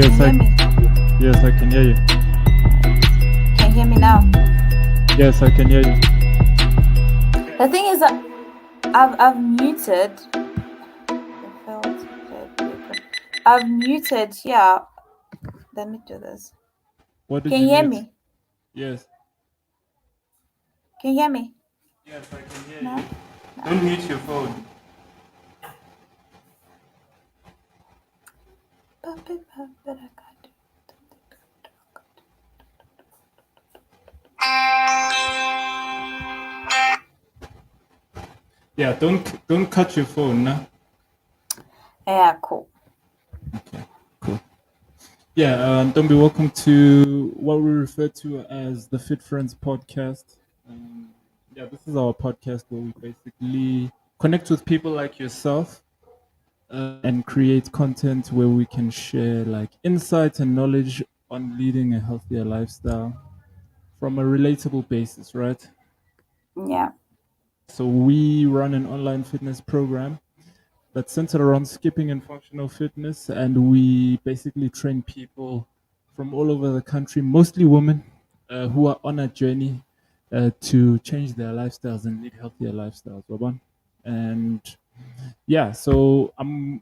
Yes, Can you hear me? yes, I can hear you. Can you hear me now? Yes, I can hear you. The thing is that I've muted. It failed to play record. I've muted. Yeah. Let me do this. What did Can you you hear mute? me? Yes. Can you hear me? Yes, I can hear No. you. No. Don't mute your phone. But I can't. Yeah, don't cut your phone, nah? Yeah. Cool. Okay, cool. Yeah, don't be welcome to what we refer to as the Fit Friends podcast. Yeah, this is our podcast where we basically connect with people like yourself and create content where we can share like insights and knowledge on leading a healthier lifestyle from a relatable basis, right? Yeah. So we run an online fitness program that's centered around skipping and functional fitness, and we basically train people from all over the country, mostly women, who are on a journey to change their lifestyles and lead healthier lifestyles. Waban. And yeah, so I'm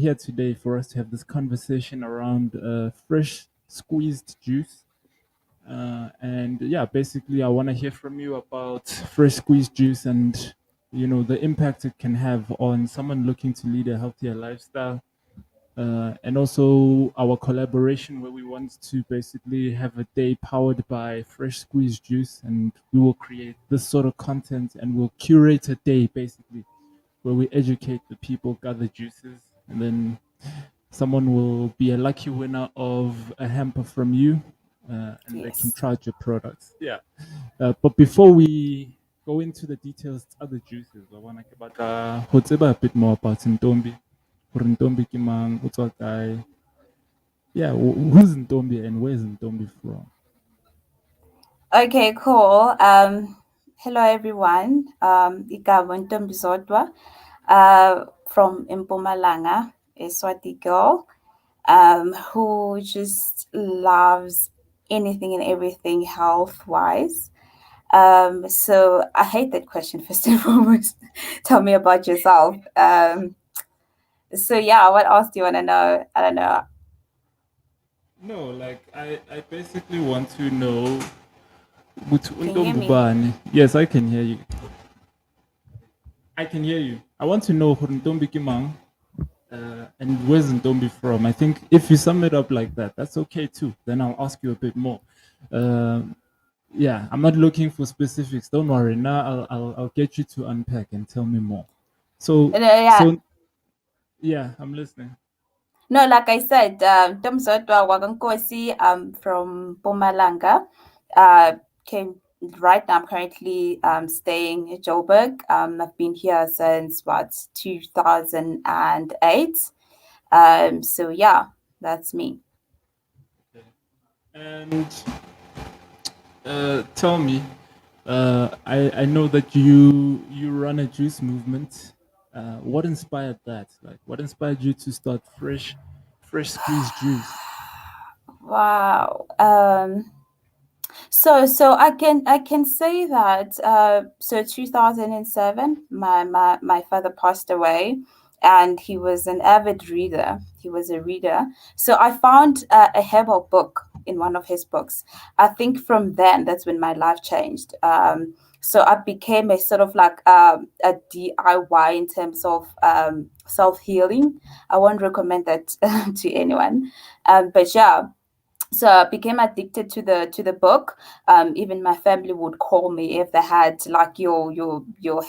here today for us to have this conversation around fresh squeezed juice. And yeah, basically, I want to hear from you about fresh squeezed juice and the impact it can have on someone looking to lead a healthier lifestyle. And also our collaboration where we want to basically have a day powered by fresh squeezed juice, and we will create this sort of content and we'll curate a day basically where we educate the people, gather juices, and then someone will be a lucky winner of a hamper from you, and they can Yes. try out your products. Yeah. But before we go into the details, other juices, I want to a bit more about Ntombi. Ntombi Kimang, Utswakai. Yeah, who's Ntombi and where's Ntombi from? Okay. Cool. Hello everyone. Igabo Ntombizodwa. From Mpumalanga, a Swati girl. Who just loves anything and everything health wise. So I hate that question first and foremost. Tell me about yourself. So yeah, what else do you want to know? I don't know. No, like I basically want to know with Can you hear me? Untombubani. Yes, I can hear you. I can hear you. I want to know Ntombi Kimang. And where's Ndombi from? I think if you sum it up like that, that's okay too. Then I'll ask you a bit more. Yeah, I'm not looking for specifics. Don't worry. Now I'll get you to unpack and tell me more. So Yeah. so yeah, I'm listening. No, like I said, Domzodwa Wagankosi, from Pumalanga. Came right now. I'm currently staying in Joburg. I've been here since what 2008. So yeah, that's me. Okay. And tell me, I know that you run a juice movement. What inspired that? Like, what inspired you to start fresh squeezed juice? Wow. So I can say that so 2007 my father passed away, and he was an avid reader. He was a reader. So I found a herbal book in one of his books. I think from then that's when my life changed. So I became a sort of like a DIY in terms of self healing. I won't recommend that to anyone, but yeah, so I became addicted to the book. Even my family would call me if they had like your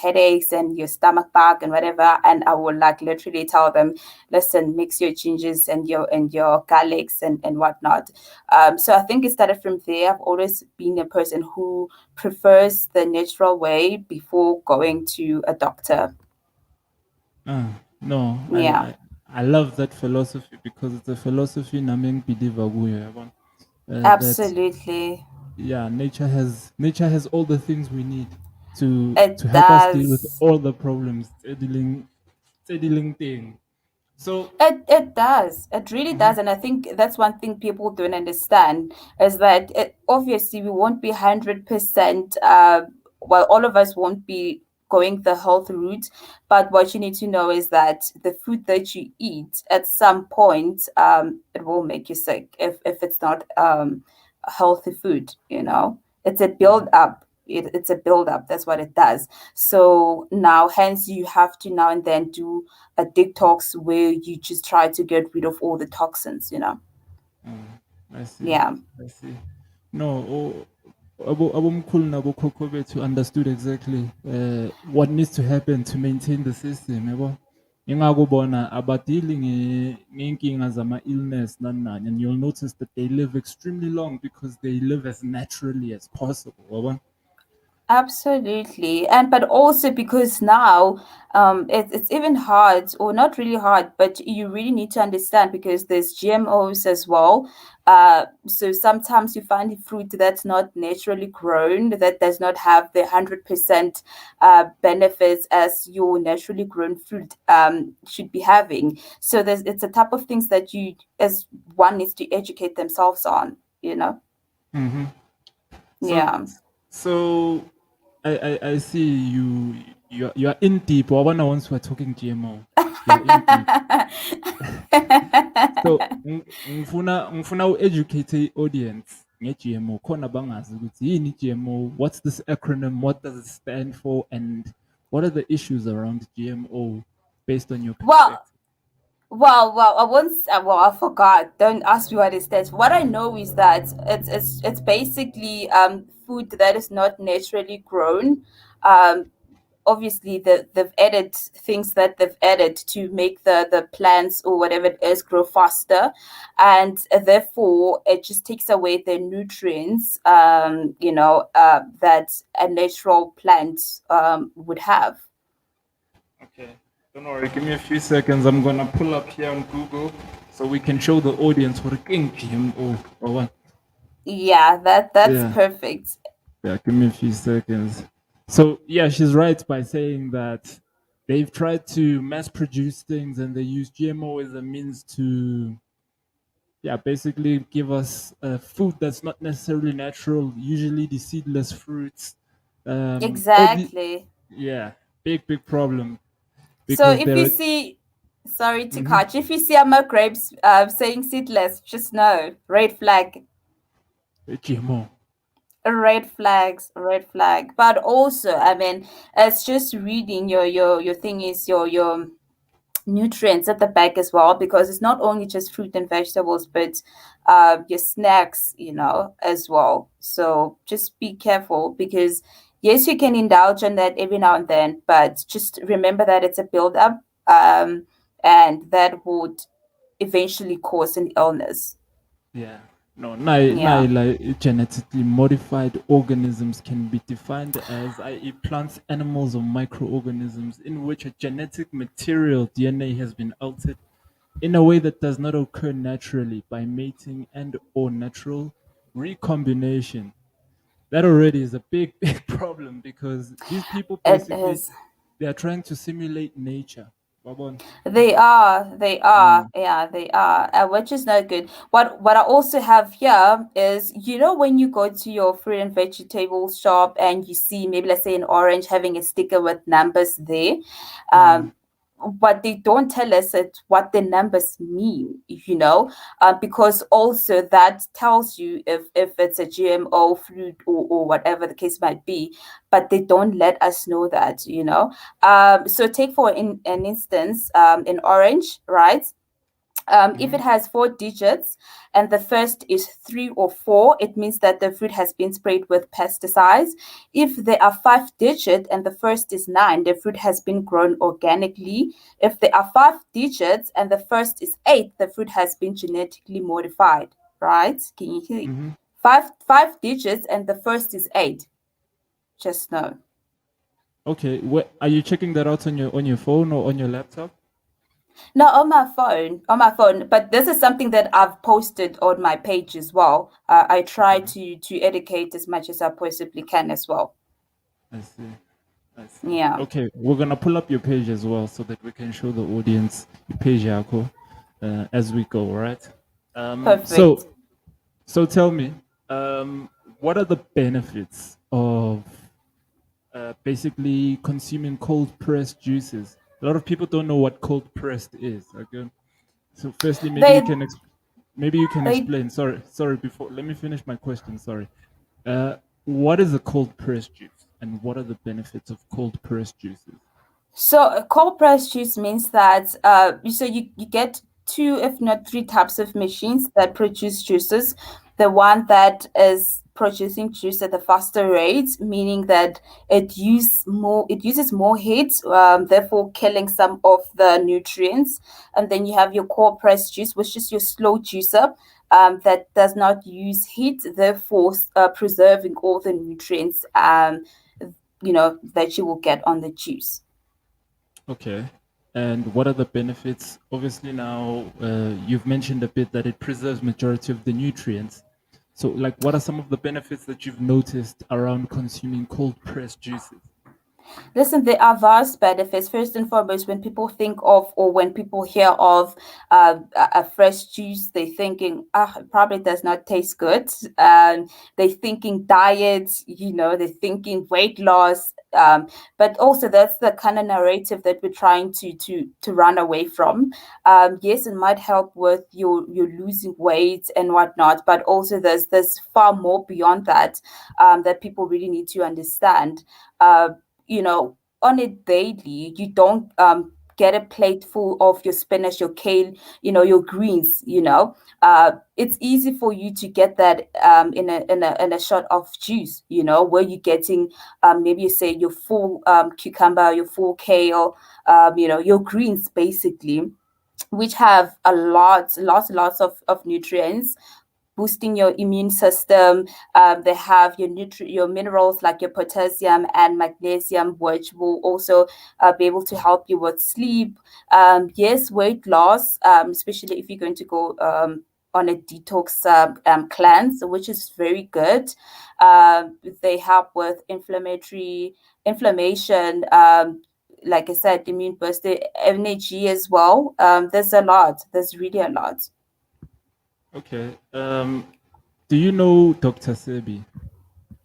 headaches and your stomach bug and whatever, and I would like literally tell them, listen, mix your gingers and your garlics and whatnot. So I think it started from there. I've always been a person who prefers the natural way before going to a doctor. No, Yeah, I love that philosophy because it's a philosophy naming believer yabona? That absolutely, yeah, nature has all the things we need to it help us deal with does. all the problems. Tse di leng thing. So, It does. It really mhm, does. And I think that's one thing people don't understand is that obviously we won't be 100%, well, all of us won't be going the health route. But what you need to know is that the food that you eat at some point, it will make you sick if it's not healthy food, you know? It's a build mhm, up. It's a build up. That's what it does. So now, hence, you have to now and then do a detox where you just try to get rid of all the toxins, you know? mm, I see. Yeah. I see. No, abomkhulu nabokhokho bethu understood exactly what needs to happen to maintain the system, yabo. Ingakubona abadili ngey'nkinga zama-illness nani nani, and you'll notice that they live extremely long because they live as naturally as possible, yabo. Absolutely. And but also because now it's even hard, or not really hard, but you really need to understand because there's GMOs as well. So sometimes you find a fruit that's not naturally grown, that does not have the 100% benefits as your naturally grown fruit should be having. So it's a type of things that you, as one, needs to educate themselves on, you know? Mhm. So, Yeah. so I see you're in deep. Or when I once were talking GMO, you're in deep. So ngifuna u-educate i-audience nge-GMO khona bangazi ukuthi yini i-GMO, what's this acronym, what does it stand for, and what are the issues around GMO based on your Well, perspective? well, I once, well, I forgot. Don't ask me what it stands for. What I know is that it's basically food that is not naturally grown. Um, Obviously, they've added things that they've added to make the plants or whatever it is grow faster, and therefore it just takes away the nutrients, that a natural plant would have. Okay, don't worry, give me a few seconds. I'm gonna pull up here on Google so we can show the audience what a GMO or what. Yeah, that's Yeah. perfect. Yeah, give me a few seconds. So yeah, she's right by saying that they've tried to mass produce things and they use GMO as a means to yeah basically give us food that's not necessarily natural, usually the seedless fruits. All the Exactly. yeah, big problem So because if you they're see, sorry to mhm, catch, if you see a grapes saying seedless, just know red flag, GMO. red flags, red flag. But also, I mean, it's just reading your thing is your nutrients at the back as well, because it's not only just fruit and vegetables, but your snacks, as well. So just be careful because yes, you can indulge in that every now and then, but just remember that it's a build up, and that would eventually cause an illness. Yeah. No, Yeah, like genetically modified organisms can be defined as, i.e., plants, animals, or microorganisms in which a genetic material DNA has been altered in a way that does not occur naturally by mating and or natural recombination. That already is a big, big problem because these people it basically is. they are trying to simulate nature. Babon. They are, Mm, yeah, they are, which is not good. What I also have here is, when you go to your fruit and vegetable shop and you see maybe, let's say, an orange having a sticker with numbers there, mm, um, what they don't tell us is what the numbers mean, because also that tells you if it's a GMO fruit, or whatever the case might be, but they don't let us know that, so take for an instance, in orange, right? If mhm, it has four digits and the first is three or four, it means that the fruit has been sprayed with pesticides. If there are five digits and the first is nine, the fruit has been grown organically. If there are five digits and the first is eight, the fruit has been genetically modified. Right? Can you hear? mhm. Five digits and the first is eight. Just know. Okay, are you checking that out on your phone or on your laptop? No, on my phone. But this is something that I've posted on my page as well. I try Okay, to educate as much as I possibly can as well. I see. I see. Yeah, Okay, we're gonna pull up your page as well so that we can show the audience your page, Yako, as we go. Right. Um, perfect. so, so tell me, um, what are the benefits of basically consuming cold pressed juices? A lot of people don't know what cold pressed is. Okay. So, firstly, They maybe you can they explain. Sorry. Before, let me finish my question. Sorry. Uh, what is a cold pressed juice, and what are the benefits of cold pressed juices? So a cold press juice means that you get two, if not three types of machines that produce juices. The one that is producing juice at a faster rate, meaning that it uses more heat, therefore killing some of the nutrients. And then you have your cold press juice, which is your slow juicer. That does not use heat, therefore preserving all the nutrients that you will get on the juice. Okay. And what are the benefits? Obviously, now you've mentioned a bit that it preserves majority of the nutrients. So, like, what are some of the benefits that you've noticed around consuming cold pressed juices? Listen, there are vast benefits. First and foremost, when people think of or when people hear of a fresh juice, they're thinking, it probably does not taste good. They're thinking diet, they're thinking weight loss. But also that's the kind of narrative that we're trying to run away from. Yes, it might help with your losing weight and whatnot, but also there's far more beyond that that people really need to understand. Uh, on a daily, you don't get a plate full of your spinach, your kale, your greens. It's easy for you to get that in a shot of juice. Where you're getting maybe you say your full cucumber, your full kale, your greens basically, which have lots of nutrients, boosting your immune system. They have your minerals like your potassium and magnesium, which will also be able to help you with sleep. Yes, weight loss, especially if you're going to go on a detox cleanse, which is very good. They help with inflammation. Like I said, immune booster energy as well. There's a lot. There's really a lot. Okay. Do you know Dr. Sebi?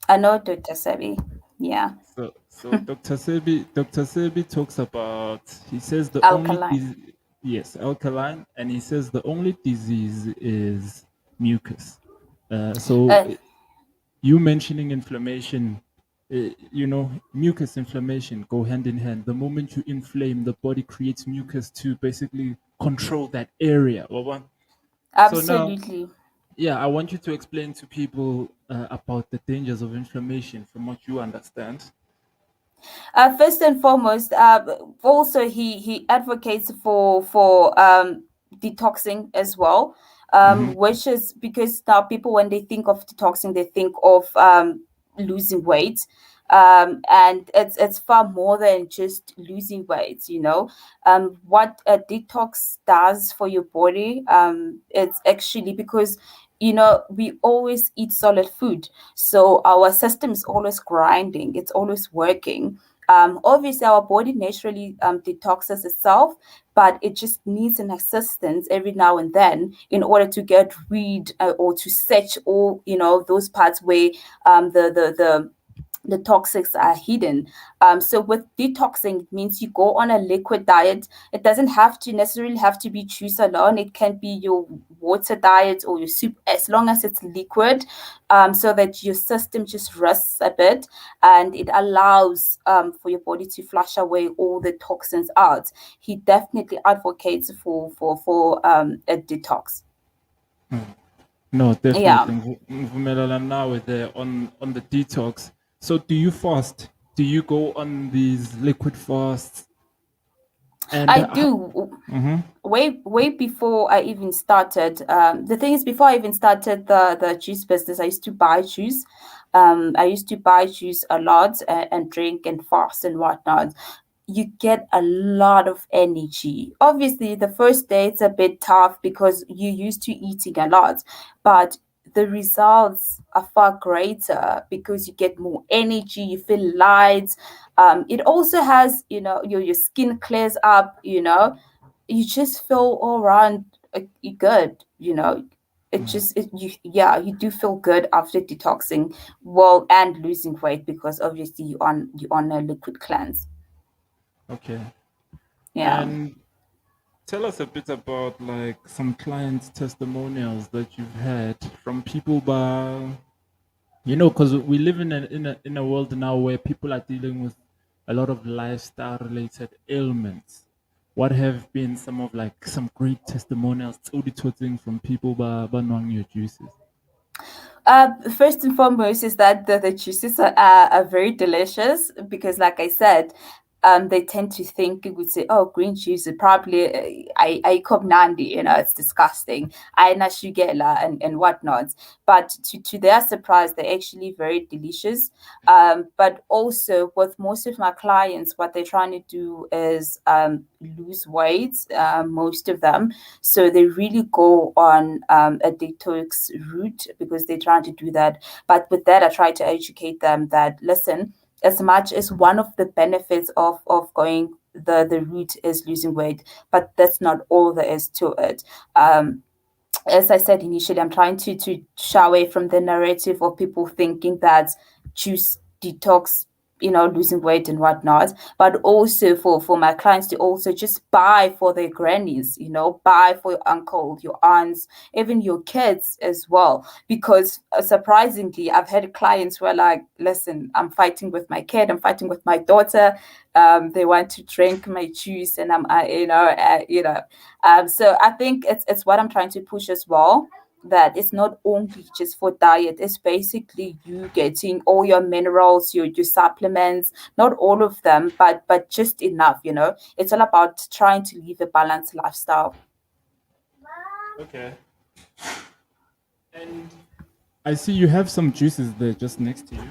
I know Dr. Sebi. Yeah. So Dr. Sebi talks about, he says the only Alkaline. yes, alkaline, and he says the only disease is mucus. So Uh, you mentioning inflammation, mucus inflammation go hand in hand. The moment you inflame, the body creates mucus to basically control that area. Wawa. So now, Absolutely. yeah, I want you to explain to people about the dangers of inflammation from what you understand. First and foremost, also he advocates for detoxing as well, Hmm. which is because now people when they think of detoxing, they think of losing weight. And it's far more than just losing weight. What a detox does for your body, it's actually because we always eat solid food, so our system is always grinding, it's always working. Obviously, our body naturally detoxes itself, but it just needs an assistance every now and then in order to get rid or to set all those parts where the toxics are hidden. So with detoxing, it means you go on a liquid diet. It doesn't have to necessarily have to be juice alone. It can be your water diet or your soup, as long as it's liquid, so that your system just rests a bit and it allows for your body to flush away all the toxins out. He definitely advocates for a detox. No, Yeah. definitely. Mvumelana nawe there on the detox. So do you fast? Do you go on these liquid fasts? And I do. mhm. Way before I even started. The thing is, before I even started the juice business, I used to buy juice. I used to buy juice a lot and drink and fast and whatnot. You get a lot of energy. Obviously, the first day it's a bit tough because you're used to eating a lot, but the results are far greater because you get more energy, you feel light. It also has, your skin clears up, you just feel all around good, it Mm. just yeah, you do feel good after detoxing, well, and losing weight, because obviously you on a liquid cleanse. Okay. Yeah. And tell us a bit about like some client testimonials that you've had from people by, because we live in a world now where people are dealing with a lot of lifestyle related ailments. What have been some of like some great testimonials from people by knowing your juices? First and foremost is that the juices are very delicious, because, like I said, they tend to think, it would say, oh, green juice is probably I nandi, it's disgusting. I shugela and whatnot. But to their surprise, they're actually very delicious. But also with most of my clients, what they're trying to do is lose weight, most of them. So they really go on a detox route because they're trying to do that. But with that, I try to educate them that, listen, as much as one of the benefits of going the route is losing weight, but that's not all there is to it. As I said initially, I'm trying to shy away from the narrative of people thinking that juice detox, losing weight and whatnot, but also for my clients to also just buy for their grannies, buy for your uncle, your aunts, even your kids as well. Because surprisingly, I've had clients who are like, listen, I'm fighting with my kid, I'm fighting with my daughter. They want to drink my juice, and so I think it's what I'm trying to push as well. That it's not only just for diet, it's basically you getting all your minerals, your supplements, not all of them, but just enough, It's all about trying to live a balanced lifestyle. Okay. And I see you have some juices there just next to you.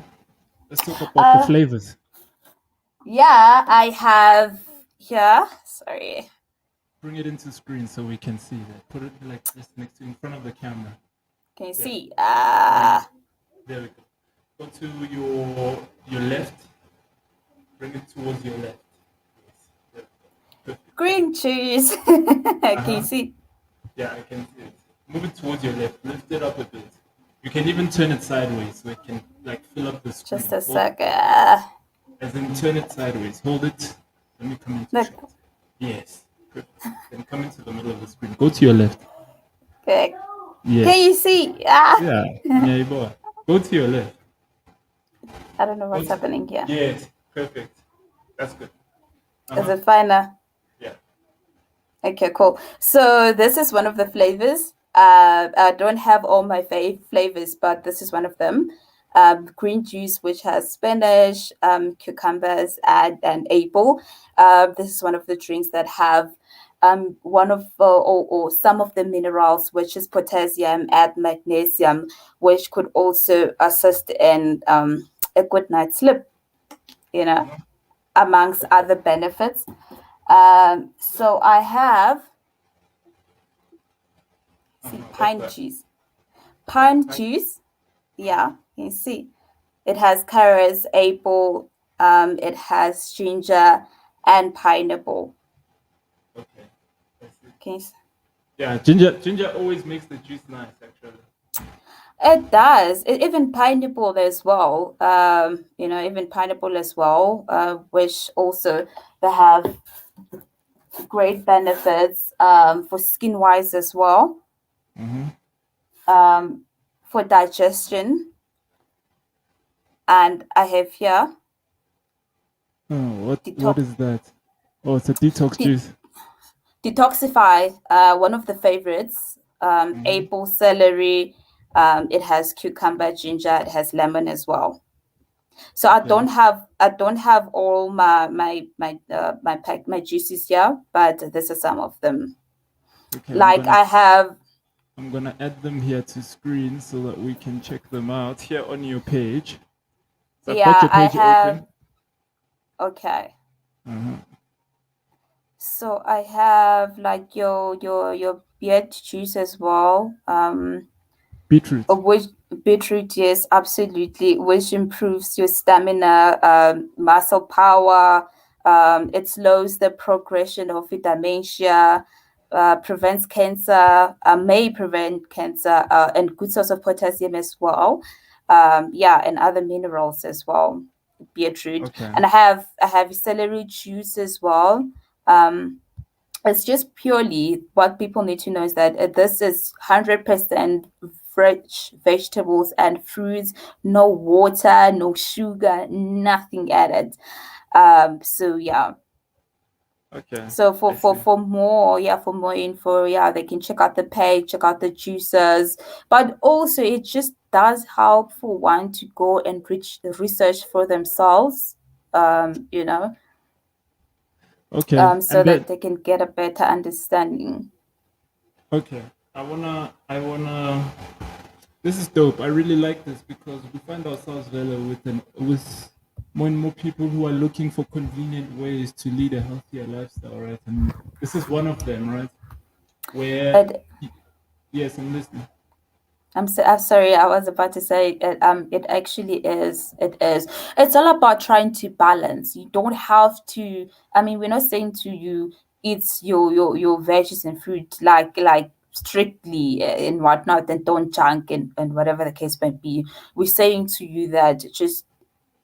Let's talk about the Uh flavors. yeah, I have here. Sorry. Bring it into screen so we can see that. Put it like just next to in front of the camera. Can you Yeah. see? Bring it. There we go. Go to your left. Bring it towards your left. Yes. There we go. Green cheese. Can you Uh-huh. see? Yeah, I can see it. Move it towards your left. Lift it up a bit. You can even turn it sideways so it can like fill up the Just screen. a Hold, sec. as in turn it sideways. Hold it. Let me come into Look. shot. Yes. Perfect. Then come into the middle of the screen. Go to your left. Okay. Can Yes. you see? Yeah. Yeah, boy. Go to your left. I don't know Go what's to, happening here. yes. Perfect. That's good. Uh Is huh. it fine now? Yeah. Okay, cool. So this is one of the flavors. I don't have all my flavors, but this is one of them. Green juice, which has spinach, cucumbers, and apple. This is one of the drinks that have one of or some of the minerals, which is potassium and magnesium, which could also assist in a good night's sleep. You know, Uh-huh. amongst Okay. other benefits. So I have, see, What's pine that? juice. Yeah. Pine Fine. juice, Uh-huh. yeah, you see, it has carrots, apple, it has ginger and pineapple. Okay. I see. Can you Yeah, ginger always makes the juice nice actually. It does. Even pineapple as well. Even pineapple as well, which also they have great benefits for skin wise as well, Mm-hmm. um, for digestion. And I have here Oh, what detox, is that? Oh, it's a detox de- juice. detoxify. One of the favorites. Mm-hmm. Apple, celery. It has cucumber, ginger. It has lemon as well. So I Okay. don't have I don't have all my juices here, but this is some of them. Okay, Like I have, I'm gonna add them here to screen so that we can check them out here on your page. So I've got yeah, your I page have. open. Okay. Uh-huh. So I have like your beard juice as well. Beetroot. which beetroot, yes, absolutely, which improves your stamina, muscle power. It slows the progression of your dementia, prevents cancer, may prevent cancer, and good source of potassium as well. Yeah, and other minerals as well. Beetroot, Okay. and I have celery juice as well. Um, it's just purely what people need to know is that this is 100% fresh vegetables and fruits, no water, no sugar, nothing added. So yeah. Okay. So I see. for more, yeah, for more info, yeah, they can check out the page, check out the juices. But also it just does help for one to go and research for themselves, you know, Okay. so And then that they can get a better understanding. okay. I wanna this is dope. I really like this because we find ourselves Vela with more and more people who are looking for convenient ways to lead a healthier lifestyle, right? And this is one of them, right? Where It yes, I'm listening. I'm sorry. I was about to say it. It actually is. It is. It's all about trying to balance. You don't have to. I mean, we're not saying to you eat your veggies and fruit like strictly and whatnot, and don't junk and whatever the case might be. We're saying to you that just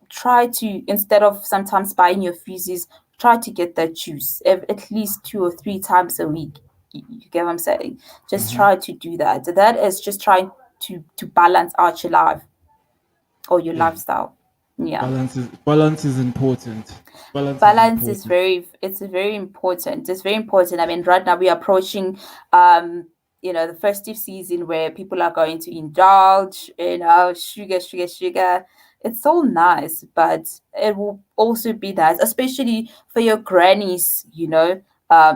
try to, instead of sometimes buying your fuses, try to get that juice at least 2 or 3 times a week. You get what I'm saying? Just Hmm. try to do that. That is just trying to balance out your life or your Yeah. lifestyle. Yeah. Balance is important. Balance is Balance is important. very important. It's very important. I mean, right now we're approaching um the festive season where people are going to indulge, sugar, sugar, sugar. It's all nice, but it will also be nice, especially for your grannies,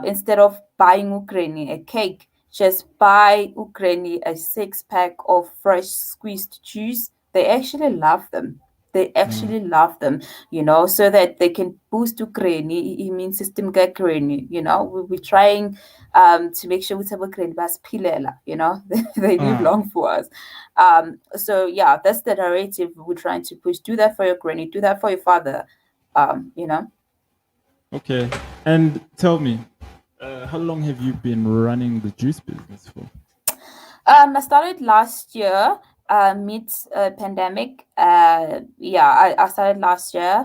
instead of buying ukraine a cake, just buy ukraine a 6 pack of fresh squeezed juice. They actually love them. They Mm. actually love them, so that they can boost Ukraine, immune system ka Ukraine, we're trying to make sure we have Ukraine basphilela, they live Ah, long for us. So yeah, that's the narrative we're trying to push. Do that for your granny, do that for your father, you know. okay. And tell me, how long have you been running the juice business for? I started last year, mid pandemic. Yeah, I started last year.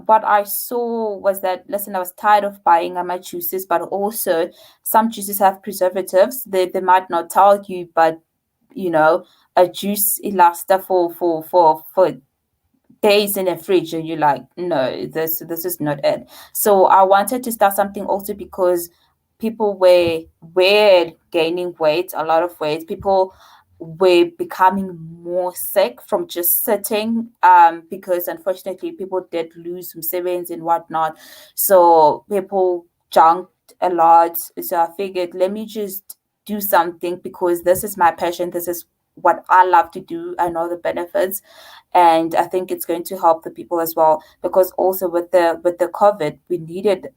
What I saw was that, listen, I was tired of buying my juices, but also some juices have preservatives. They might not tell you, but you know, a juice it lasts for days in the fridge, and you're like, no, this is not it. So I wanted to start something also because people were gaining weight, a lot of weight. People were becoming more sick from just sitting, because unfortunately people did lose some savings and whatnot. So people junked a lot. So I figured, let me just do something because this is my passion. This is what I love to do. I know the benefits, and I think it's going to help the people as well, because also with the COVID, we needed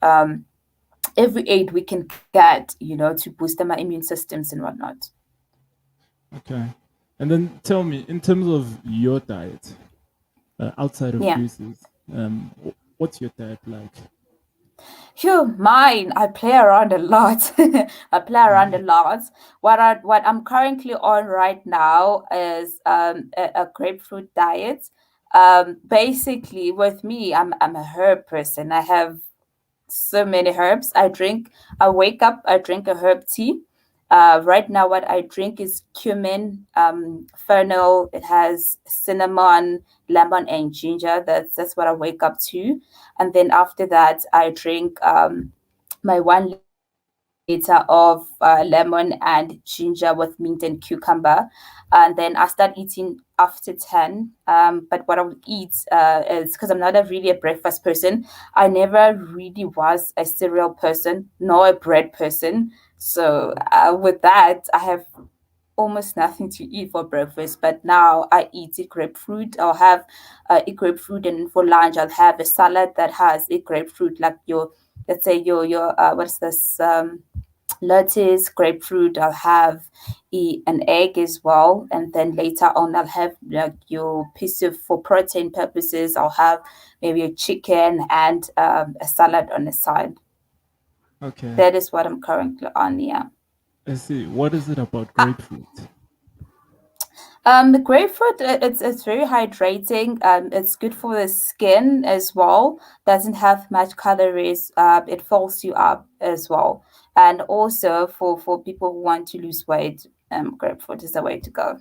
every aid we can get, to boost my immune systems and whatnot. Okay. And then tell me, in terms of your diet, outside of Yeah. juices, what's your diet like? Phew, mine. I play around a lot. I play around a lot. What I'm currently on right now is a grapefruit diet. Basically, with me, I'm a herb person. I have so many herbs. I wake up, I drink a herb tea. Right now, what I drink is cumin, fennel. It has cinnamon, lemon, and ginger. That's what I wake up to. And then after that, I drink my 1 liter of lemon and ginger with mint and cucumber. And then I start eating after 10. But what I would eat is, because I'm not really a breakfast person, I never really was a cereal person nor a bread person. So with that, I have almost nothing to eat for breakfast. But now I eat a grapefruit. I'll have a grapefruit, and for lunch I'll have a salad that has a grapefruit, like your, let's say your what's this? lettuce, grapefruit. I'll have an egg as well, and then later on I'll have like your piece of for protein purposes. I'll have maybe a chicken and a salad on the side. Okay. That is what I'm currently on. Yeah. I see. What is it about Uh, grapefruit? The grapefruit, it's very hydrating. It's good for the skin as well. Doesn't have much calories. It fills you up as well. And also for people who want to lose weight, grapefruit is the way to go.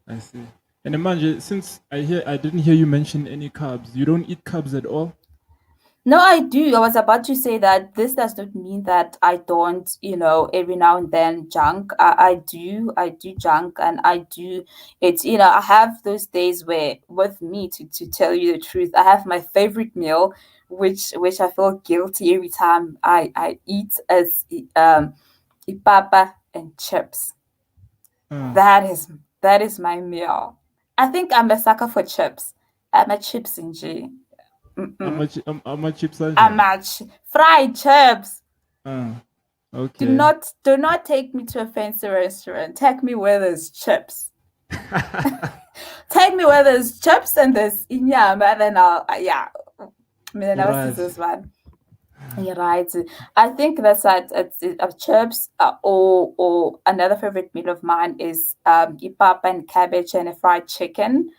I see. And imagine, since I didn't hear you mention any carbs. You don't eat carbs at all? No, I do. I was about to say that this does not mean that I don't, every now and then junk. I do junk, and I do it. I have those days where, with me, to tell you the truth, I have my favorite meal, which I feel guilty every time I eat, as ipapa and chips. Uh, That is my meal. I think I'm a sucker for chips. I'm a chips in G. how much chips are A there? match. Fried chips. Uh, Do okay. not do not take me to a fancy restaurant. Take me where there's chips. Take me where there's chips and there's inyama, then yeah. I mean, that was Right. this one. You're right. I think that's that. Chips, or another favorite meal of mine is ipapa and cabbage and a fried chicken.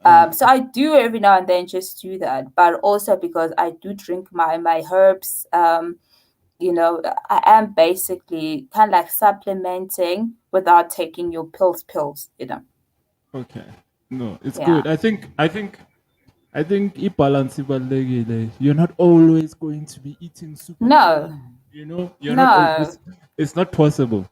So I do every now and then just do that, but also because I do drink my herbs. I am basically kind of like supplementing without taking your pills. Okay. No, it's Yeah. good. I think balance ibalulekile. You're not always going to be eating super No, clean. You're not no. always. It's not possible.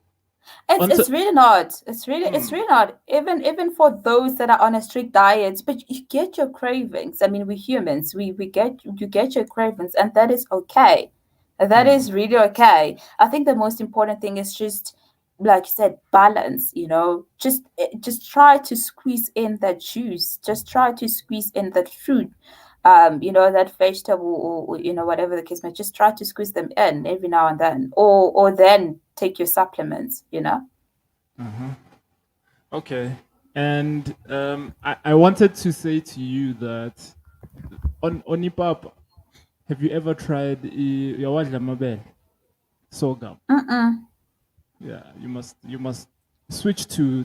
It's On it's really not. It's really not. Even for those that are on a strict diet, but you get your cravings. I mean, we're humans. We get you get your cravings, and that is okay. That mm, is really okay. I think the most important thing is just, like you said, balance. Just try to squeeze in that juice. Just try to squeeze in that fruit. That vegetable, or whatever the case may. Just try to squeeze them in every now and then, or then take your supplements. uh-huh. Okay. And I wanted to say to you that on ipap, have you ever tried yawadla mabele? Sorghum. Mm-mm. Yeah, you must switch to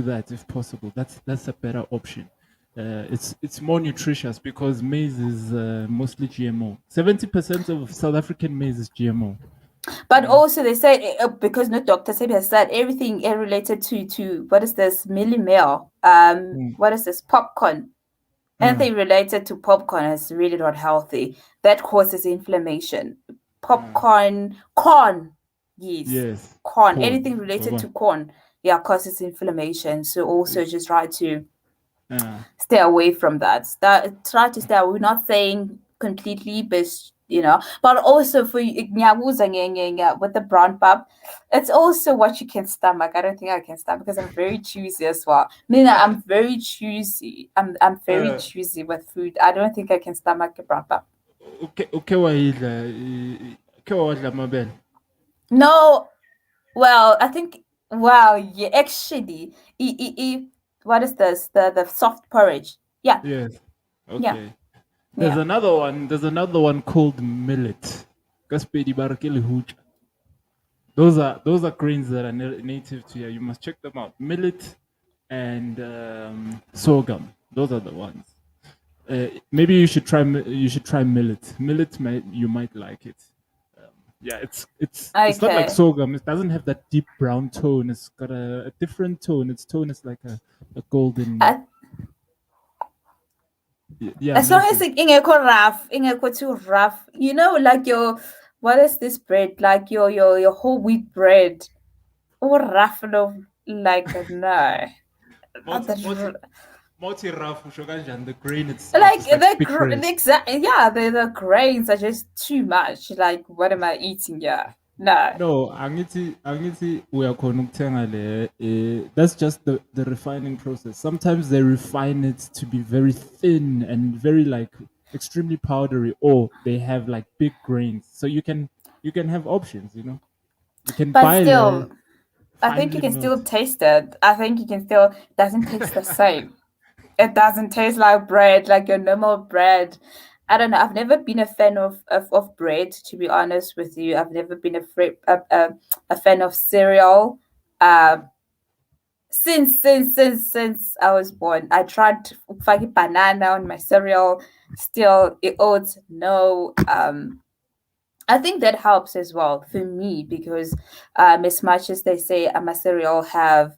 that if possible. That's a better option. It's more nutritious because maize is mostly GMO. 70% of South African maize is GMO. You But know. also they say, because no doctor Sebi has said everything related to what is this milli meal, Mm. what is this popcorn? Uh, Anything related to popcorn is really not healthy. That causes inflammation. uh, Popcorn, corn, yes, yes, corn. Anything corn. related Baba. to corn, yeah, causes inflammation. So also It's, just try to uh, stay away from that. Try to stay away. We're not saying completely, but also for ngiyabuza with the brown pap, it's also what you can stomach. I don't think I can stomach because I'm very choosy as well. Mina, I'm very choosy. I'm very uh, choosy with food. I don't think I can stomach a brown pap. okay, wayidla, uke wawadla amabele. No, well, I think, well, yeah, actually, what is this? The soft porridge. Yeah, Yes. yeah, Okay. There's yeah. another one. There's another one called millet. Kaspedi barakeli hucha. Those are grains that are native to here. You must check them out. Millet and sorghum. Those are the ones. Maybe you should try millet. You might like it. Yeah, it's not like Okay. sorghum. It doesn't have that deep brown tone. It's got a different tone. Its tone is like a golden. I, Yeah, As long millet as is. ingekho rough, ingekho too rough. Like your, what is this bread? Like your whole wheat bread. Or rough enough, like no. Not Multi, that multi, multi-rough, the grain itself like is like big the grains. exact, yeah, the grains are just too much. Like, what am I eating here? No. No, angithi uyakhona ukuthenga le. That's just the refining process. Sometimes they refine it to be very thin and very like extremely powdery, or they have like big grains. So you can have options. You can But buy still, I think you finely can still milled. taste it. I think you can still doesn't taste the same. It doesn't taste like bread, like your normal bread. I don't know. I've never been a fan of bread, to be honest with you. I've never been a fan of cereal. Uh, since I was born, I tried fucking banana on my cereal. Still, it oats no. I think that helps as well for me because as much as they say a cereal have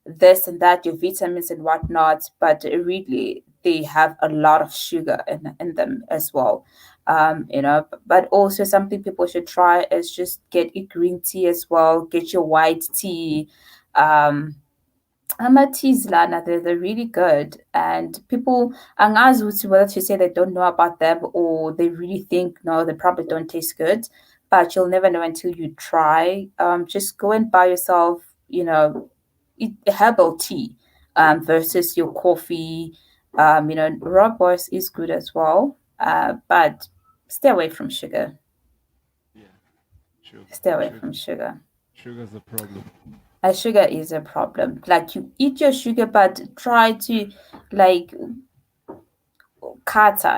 this and that, your vitamins and whatnot, but really they have a lot of sugar in them as well. But also something people should try is just get a green tea as well, get your white tea. Um, Teas lana, they're really good. And people angazi ukuthi whether to say they don't know about them or they really think no, they probably don't taste good. But you'll never know until you try. Just go and buy yourself, herbal tea versus your coffee. Rooibos is good as well. But stay away from sugar. Yeah, sugar, Stay away sugar, from sugar. sugar's a problem. Sugar is a problem. Like you eat your sugar, but try to like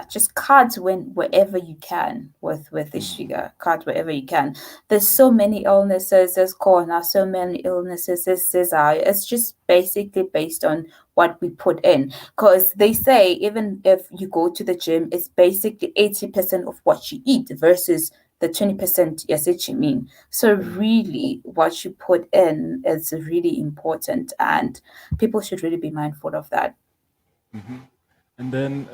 just cut wherever you can with the Mm-hmm. sugar, cut wherever you can. There's so many illnesses, there's corona, so many illnesses, there's Caesar. It's just basically based on what we put in. Because they say even if you go to the gym, it's basically 80% of what you eat versus the 20% yes it you mean. So really what you put in is really important and people should really be mindful of that. Mm-hmm. And then,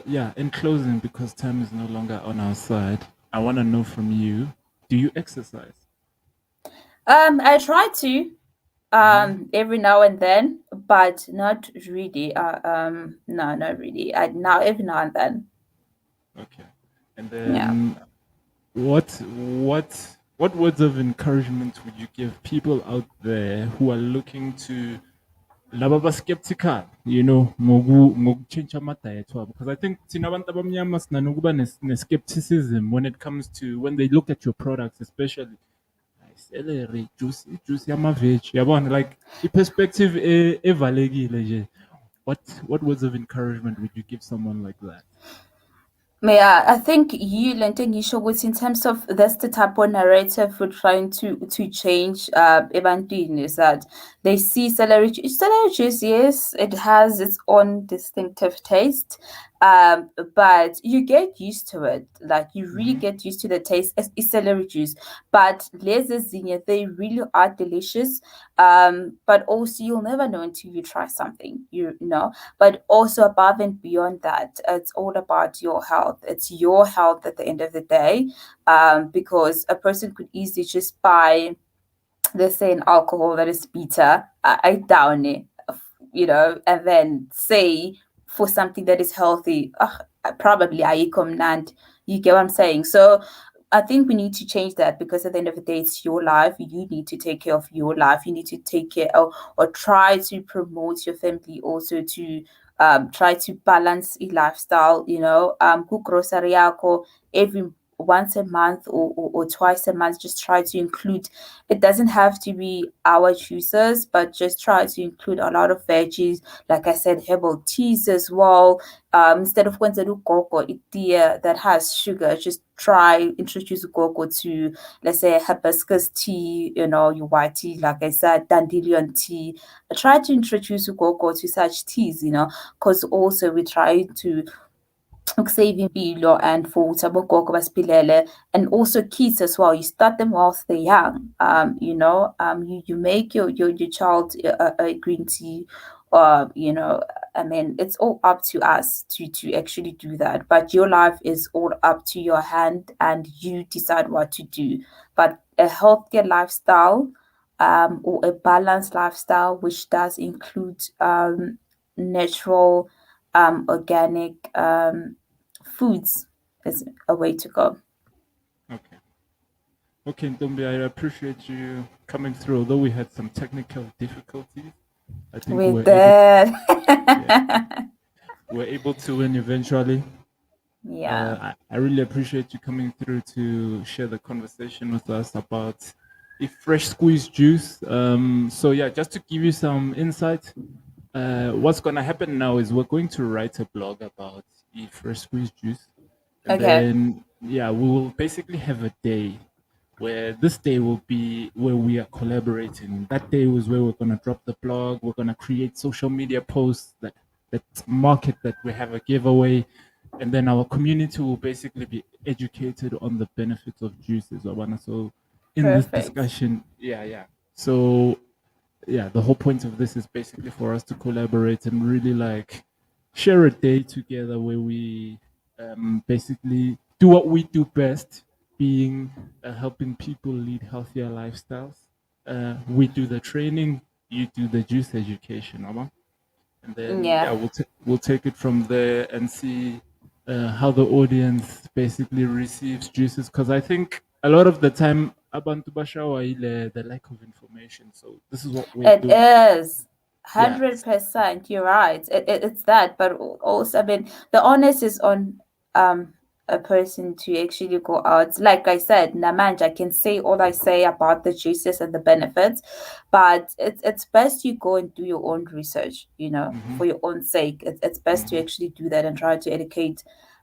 yeah, in closing, because time is no longer on our side, I want to know from you, do you exercise? I try to Mm-hmm. every now and then, but not really. No, not really. I now every now and then. Okay. And Yeah. then, what words of encouragement would you give people out there who are looking to laba skeptical, ngokutshintsha ama-diet wabo? Because I think thina abantu abamnyama sinanokuba ne-skepticism when it comes to when they look at your products, especially celery, juice yama-veg, yabona, like i-perspective evalekile nje. What words of encouragement would you give someone like that? Yeah, I think you Lente Ngisho was in terms of that's the type of narrative we're trying to change ebantwini is that they see celery juice, yes, it has its own distinctive taste. But you get used to it. Like you really Mm-hmm. get used to the taste as celery juice. But lezi zinye, they really are delicious. But also you'll never know until you try something, but also above and beyond that, it's all about your health. It's your health at the end of the day, because a person could easily just buy, let's say, an alcohol that is bitter, I down it, and then say for something that is healthy, probably ayikho mnandi. You get what I'm saying? So I think we need to change that because at the end of the day, it's your life. You need to take care of your life. You need to take care of or try to promote your family also to try to balance a lifestyle, cook grocery yako every once a month or twice a month. Just try to include, it doesn't have to be our juices, but just try to include a lot of veggies. Like I said, herbal teas as well. Instead of when ugogo itiya that has sugar, just try introduce ugogo to, let's say, hibiscus tea, your white tea, like I said, dandelion tea. Try to introduce ugogo to such teas, because also we try to save impilo and for abogogo basiphilele, and also kids as well. You start them whilst they're young. You make your child a green tea, or I mean, it's all up to us to actually do that. But your life is all up to your hand, and you decide what to do. But a healthier lifestyle, or a balanced lifestyle, which does include natural, organic foods is a way to go. Okay. Okay, Ntombi, I appreciate you coming through. Although we had some technical difficulties, I think With that, yeah, we're able to win eventually. yeah. I really appreciate you coming through to share the conversation with us about a fresh squeezed juice. So yeah, just to give you some insight, what's gonna happen now is we're going to write a blog about a fresh squeezed juice, and Okay. then yeah, we will basically have a day where this day will be where we are collaborating. That day was where we're gonna drop the blog. We're gonna create social media posts that market that we have a giveaway, and then our community will basically be educated on the benefits of juices. Wabana. So in this Perfect. discussion, yeah. So yeah, the whole point of this is basically for us to collaborate and really like share a day together where we basically do what we do best, being helping people lead healthier lifestyles. We do the training, you do the juice education, Ama. And then yeah, Yeah. we'll take it from there and see how the audience basically receives juices. Because I think a lot of the time, abantu bashawa ile the lack of information. So this is what we're It doing. is Yeah. 100%. You're right. It's that, but also, I mean, the onus is on a person to actually go out. Like I said, Namanja, I can say all I say about the juices and the benefits, but it's best you go and do your own research. Mm-hmm, For your own sake. It's best to mm-hmm, actually do that and try to educate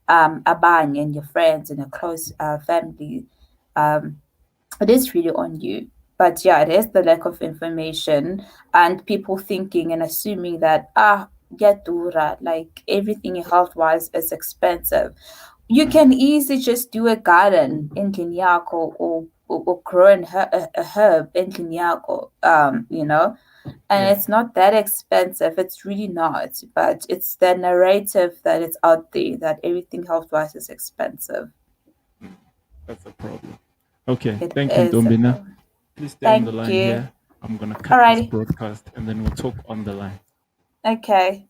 Abang and your friends and your close family. Um, it is really on you. But yeah, it is the lack of information and people thinking and assuming that get dura, like everything health wise is expensive. You mm, can easily just do a garden in Kenyako or grow a herb in Kenyako, and yeah. it's not that expensive. It's really not, but it's the narrative that it's out there that everything health wise is expensive. Mm, that's a problem. Okay, It thank you, is a Dombina. problem. Please stay on the Thank line you. here. I'm gonna cut this Alrighty. broadcast and then we'll talk on the line. Okay.